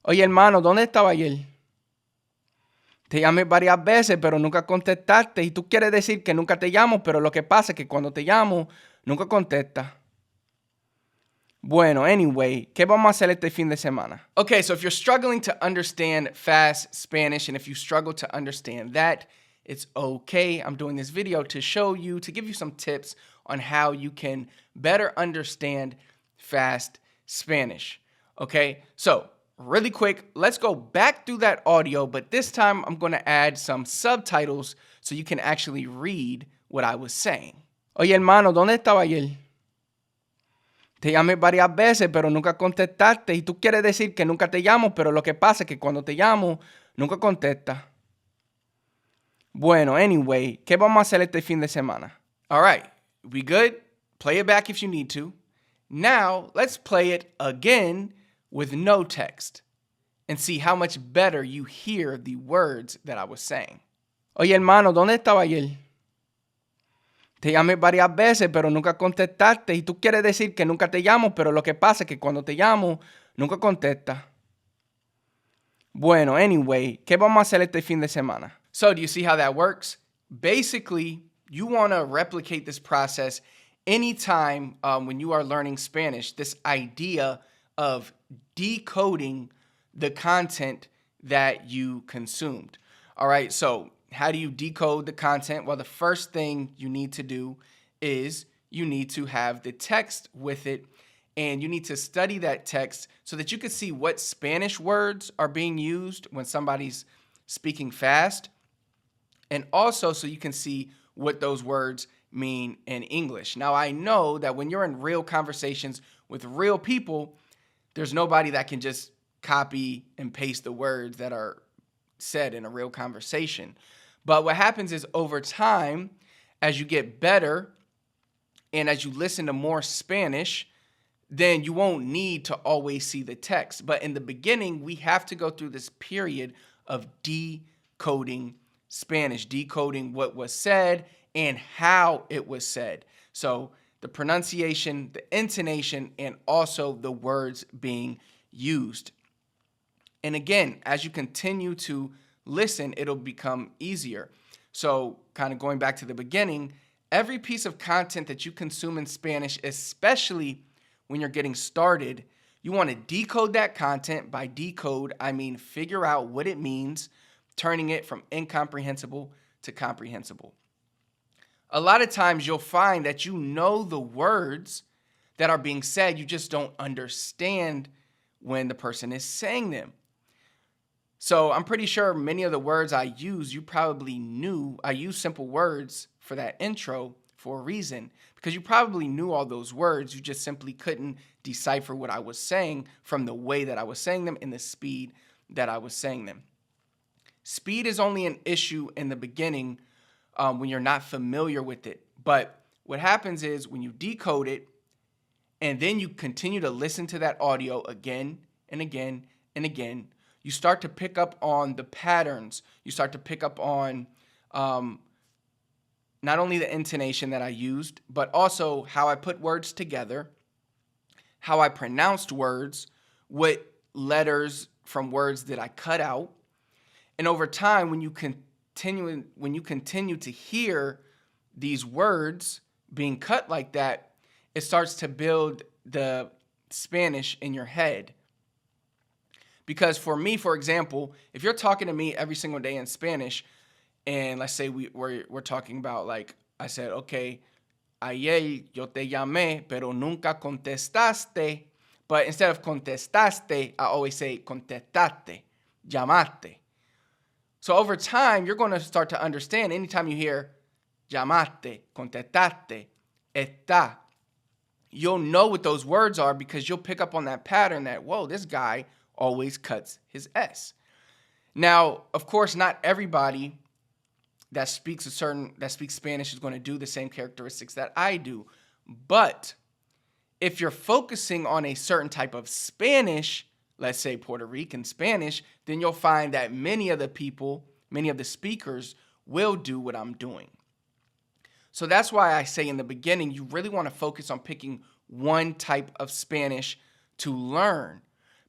Oye, hermano, ¿dónde estaba ayer? Te llamé varias veces, pero nunca contestaste. Y tú quieres decir que nunca te llamo, pero lo que pasa es que cuando te llamo, nunca contestas. Bueno, anyway, ¿qué vamos a hacer este fin de semana? Okay, so if you're struggling to understand fast Spanish, and if you struggle to understand that, it's okay. I'm doing this video to show you, to give you some tips on how you can better understand fast Spanish. Okay, so really quick, let's go back through that audio, but this time I'm going to add some subtitles so you can actually read what I was saying. Oye, hermano, ¿dónde estaba ayer? Te llamé varias veces, pero nunca contestaste. Y tú quieres decir que nunca te llamo, pero lo que pasa es que cuando te llamo, nunca contestas. Bueno, anyway, ¿qué vamos a hacer este fin de semana? All right, we good? Play it back if you need to. Now, let's play it again with no text and see how much better you hear the words that I was saying. Oye, hermano, ¿dónde estaba ayer? Te llamé varias veces, pero nunca contestaste. Y tú quieres decir que nunca te llamo, pero lo que pasa es que cuando te llamo, nunca contestas. Bueno, anyway, ¿qué vamos a hacer este fin de semana? So, do you see how that works? Basically, you want to replicate this process anytime when you are learning Spanish, this idea of decoding the content that you consumed. All right, so how do you decode the content? Well, the first thing you need to do is you need to have the text with it, and you need to study that text so that you can see what Spanish words are being used when somebody's speaking fast, and also so you can see what those words mean in English. Now, I know that when you're in real conversations with real people, there's nobody that can just copy and paste the words that are said in a real conversation. But what happens is over time, as you get better and as you listen to more Spanish, then you won't need to always see the text. But in the beginning, we have to go through this period of decoding Spanish, decoding what was said and how it was said. So the pronunciation, the intonation, and also the words being used. And again, as you continue to listen, it'll become easier. So kind of going back to the beginning, every piece of content that you consume in Spanish, especially when you're getting started, you want to decode that content. By decode, I mean figure out what it means, turning it from incomprehensible to comprehensible. A lot of times you'll find that you know the words that are being said, you just don't understand when the person is saying them. So I'm pretty sure many of the words I use, you probably knew. I use simple words for that intro for a reason, because you probably knew all those words. You just simply couldn't decipher what I was saying from the way that I was saying them and the speed that I was saying them. Speed is only an issue in the beginning when you're not familiar with it. But what happens is when you decode it and then you continue to listen to that audio again and again and again, you start to pick up on the patterns. You start to pick up on not only the intonation that I used, but also how I put words together, how I pronounced words, what letters from words did I cut out. And over time, when you continue to hear these words being cut like that, it starts to build the Spanish in your head. Because for me, for example, if you're talking to me every single day in Spanish, and let's say we're talking about, like I said, okay, ayer yo te llamé, pero nunca contestaste. But instead of contestaste, I always say contestaste, llamaste. So over time, you're going to start to understand anytime you hear llamaste, contestaste, está, you'll know what those words are because you'll pick up on that pattern that, whoa, this guy always cuts his S. Now, of course, not everybody that speaks Spanish is going to do the same characteristics that I do. But if you're focusing on a certain type of Spanish, let's say Puerto Rican Spanish, then you'll find that many of the speakers will do what I'm doing. So that's why I say in the beginning, you really want to focus on picking one type of Spanish to learn,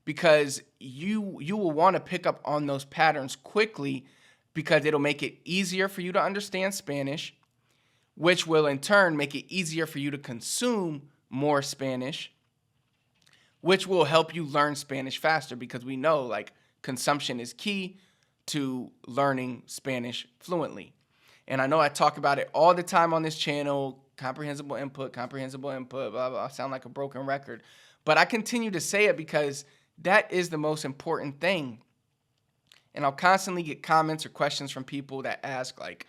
because you will want to pick up on those patterns quickly, because it'll make it easier for you to understand Spanish, which will in turn make it easier for you to consume more Spanish, which will help you learn Spanish faster, because we know like consumption is key to learning Spanish fluently. And I know I talk about it all the time on this channel, comprehensible input, blah, blah. I sound like a broken record. But I continue to say it because that is the most important thing. And I'll constantly get comments or questions from people that ask like,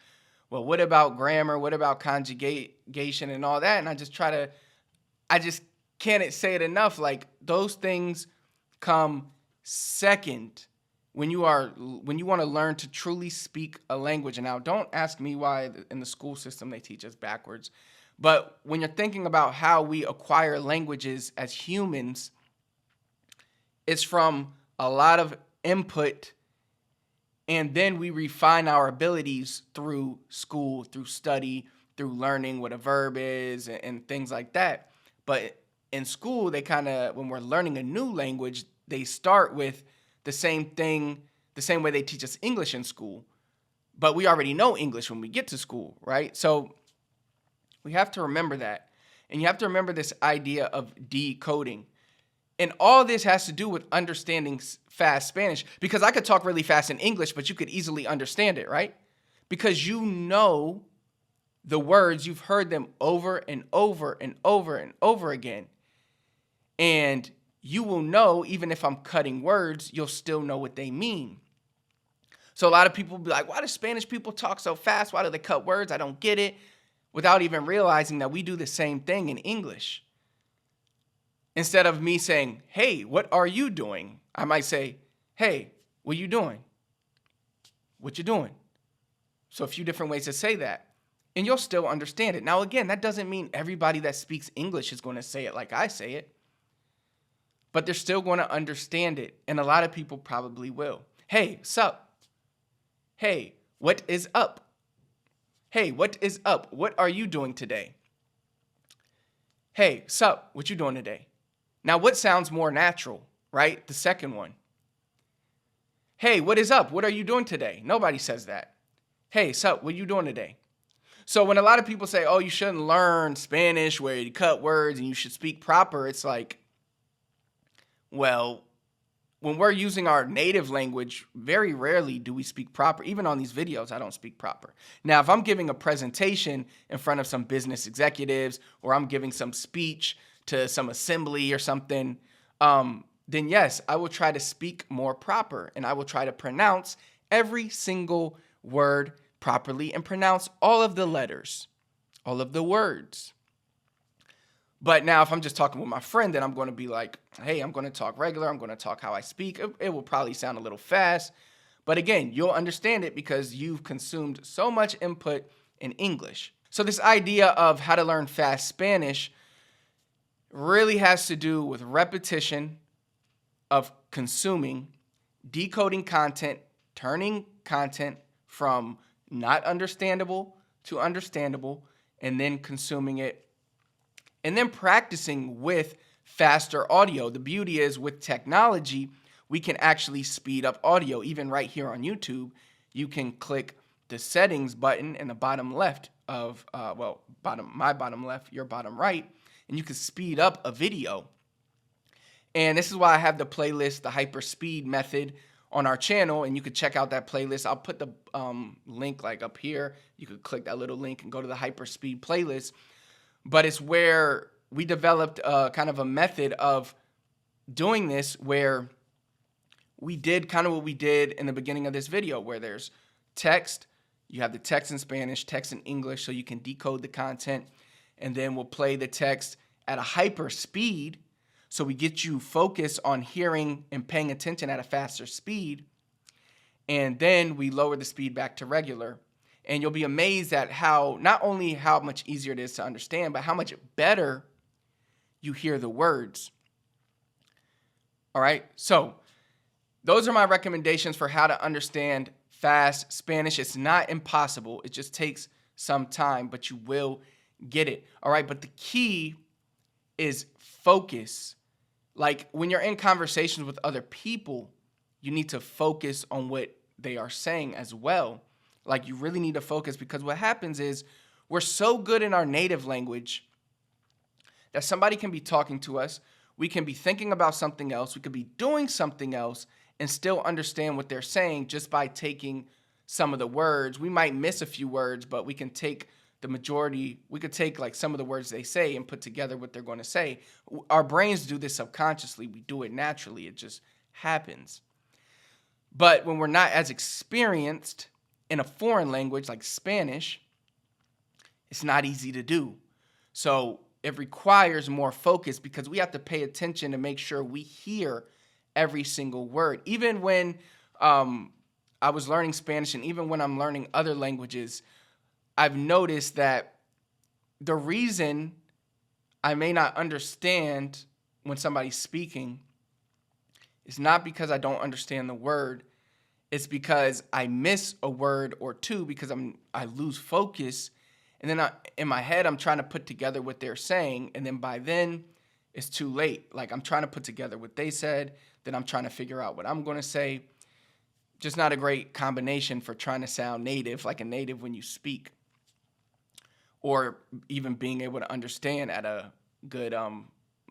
well, what about grammar? What about conjugation and all that? And I just can't say it enough. Like, those things come second when you want to learn to truly speak a language. And now, don't ask me why in the school system they teach us backwards. But when you're thinking about how we acquire languages as humans, it's from a lot of input, and then we refine our abilities through school, through study, through learning what a verb is and things like that. But in school, they when we're learning a new language, they start with the same thing, the same way they teach us English in school. But we already know English when we get to school, right? So we have to remember that. And you have to remember this idea of decoding. And all this has to do with understanding fast Spanish, because I could talk really fast in English, but you could easily understand it, right? Because you know the words, you've heard them over and over and over and over again. And you will know, even if I'm cutting words, you'll still know what they mean. So a lot of people will be like, why do Spanish people talk so fast? Why do they cut words? I don't get it. Without even realizing that we do the same thing in English. Instead of me saying, hey, what are you doing? I might say, hey, what you doing? What you doing? So a few different ways to say that. And you'll still understand it. Now, again, that doesn't mean everybody that speaks English is going to say it like I say it. But they're still going to understand it. And a lot of people probably will. Hey, sup? Hey, what is up? Hey, what is up? What are you doing today? Hey, sup? What you doing today? Now, what sounds more natural, right? The second one. Hey, what is up? What are you doing today? Nobody says that. Hey, sup? What you doing today? So when a lot of people say, oh, you shouldn't learn Spanish where you cut words and you should speak proper, it's like, well, when we're using our native language, very rarely do we speak proper. Even on these videos, I don't speak proper. Now, if I'm giving a presentation in front of some business executives, or I'm giving some speech to some assembly or something, then yes, I will try to speak more proper, and I will try to pronounce every single word properly and pronounce all of the letters, all of the words. But now if I'm just talking with my friend, then I'm going to be like, hey, I'm going to talk regular. I'm going to talk how I speak. It will probably sound a little fast. But again, you'll understand it because you've consumed so much input in English. So this idea of how to learn fast Spanish really has to do with repetition of consuming, decoding content, turning content from not understandable to understandable, and then consuming it, and then practicing with faster audio. The beauty is with technology, we can actually speed up audio. Even right here on YouTube, you can click the settings button in the bottom left of, my bottom left, your bottom right, and you can speed up a video. And this is why I have the playlist, the Hyperspeed method, on our channel, and you could check out that playlist. I'll put the link like up here. You could click that little link and go to the Hyperspeed playlist. But it's where we developed kind of a method of doing this, where we did kind of what we did in the beginning of this video, where there's text, you have the text in Spanish, text in English, so you can decode the content, and then we'll play the text at a hyper speed, so we get you focused on hearing and paying attention at a faster speed, and then we lower the speed back to regular. And you'll be amazed at how, not only how much easier it is to understand, but how much better you hear the words. All right, so those are my recommendations for how to understand fast Spanish. It's not impossible. It just takes some time, but you will get it. All right, but the key is focus. Like when you're in conversations with other people, you need to focus on what they are saying as well. Like you really need to focus, because what happens is we're so good in our native language that somebody can be talking to us, we can be thinking about something else, we could be doing something else and still understand what they're saying just by taking some of the words. We might miss a few words, but we can take the majority. We could take like some of the words they say and put together what they're going to say. Our brains do this subconsciously. We do it naturally. It just happens. But when we're not as experienced in a foreign language like Spanish, it's not easy to do. So it requires more focus, because we have to pay attention to make sure we hear every single word. Even when I was learning Spanish, and even when I'm learning other languages, I've noticed that the reason I may not understand when somebody's speaking is not because I don't understand the word. It's because I miss a word or two, because I lose focus. And then in my head, I'm trying to put together what they're saying. And then by then, it's too late. Like I'm trying to put together what they said. Then I'm trying to figure out what I'm going to say. Just not a great combination for trying to sound native, like a native when you speak. Or even being able to understand at a good,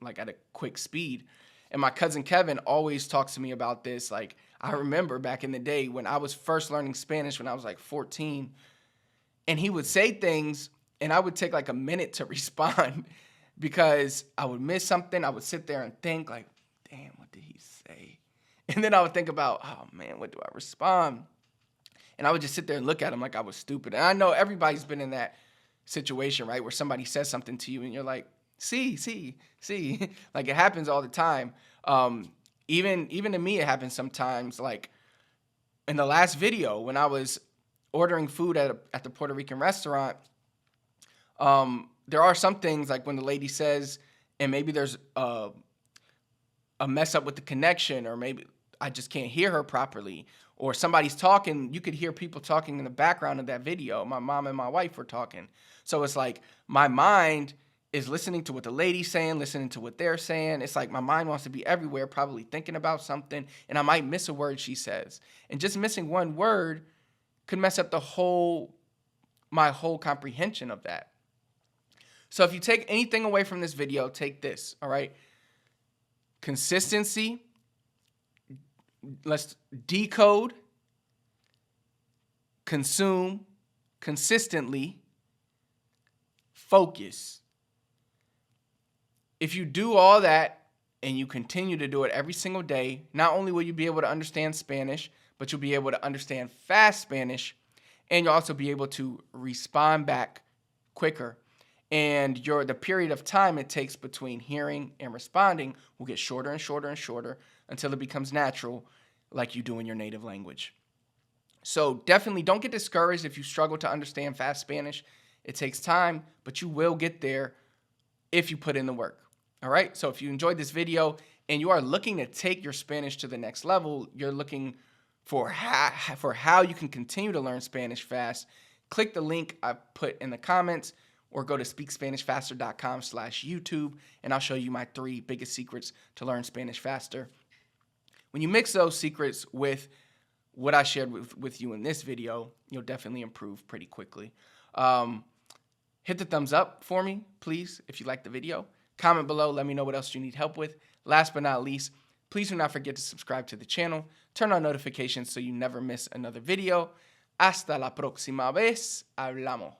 like at a quick speed. And my cousin Kevin always talks to me about this. Like I remember back in the day when I was first learning Spanish when I was like 14, and he would say things and I would take like a minute to respond because I would miss something. I would sit there and think like, damn, what did he say? And then I would think about, oh man, what do I respond? And I would just sit there and look at him like I was stupid. And I know everybody's been in that situation, right? Where somebody says something to you and you're like, see. Like it happens all the time. Even to me, it happens sometimes. Like in the last video when I was ordering food at the Puerto Rican restaurant, there are some things like when the lady says, and maybe there's a mess up with the connection, or maybe I just can't hear her properly, or somebody's talking. You could hear people talking in the background of that video. My mom and my wife were talking. So it's like my mind is listening to what the lady's saying, listening to what they're saying. It's like my mind wants to be everywhere, probably thinking about something, and I might miss a word she says. And just missing one word could mess up my whole comprehension of that. So if you take anything away from this video, take this, all right? Consistency. Let's decode, consume, consistently, focus. If you do all that and you continue to do it every single day, not only will you be able to understand Spanish, but you'll be able to understand fast Spanish, and you'll also be able to respond back quicker. And the period of time it takes between hearing and responding will get shorter and shorter and shorter until it becomes natural, like you do in your native language. So definitely don't get discouraged if you struggle to understand fast Spanish. It takes time, but you will get there if you put in the work. All right. So if you enjoyed this video and you are looking to take your Spanish to the next level, you're looking for how you can continue to learn Spanish fast, click the link I put in the comments, or go to speakspanishfaster.com/YouTube, and I'll show you my 3 biggest secrets to learn Spanish faster. When you mix those secrets with what I shared with you in this video, you'll definitely improve pretty quickly. Hit the thumbs up for me, please, if you liked the video. Comment below, let me know what else you need help with. Last but not least, please do not forget to subscribe to the channel. Turn on notifications so you never miss another video. Hasta la próxima vez. Hablamos.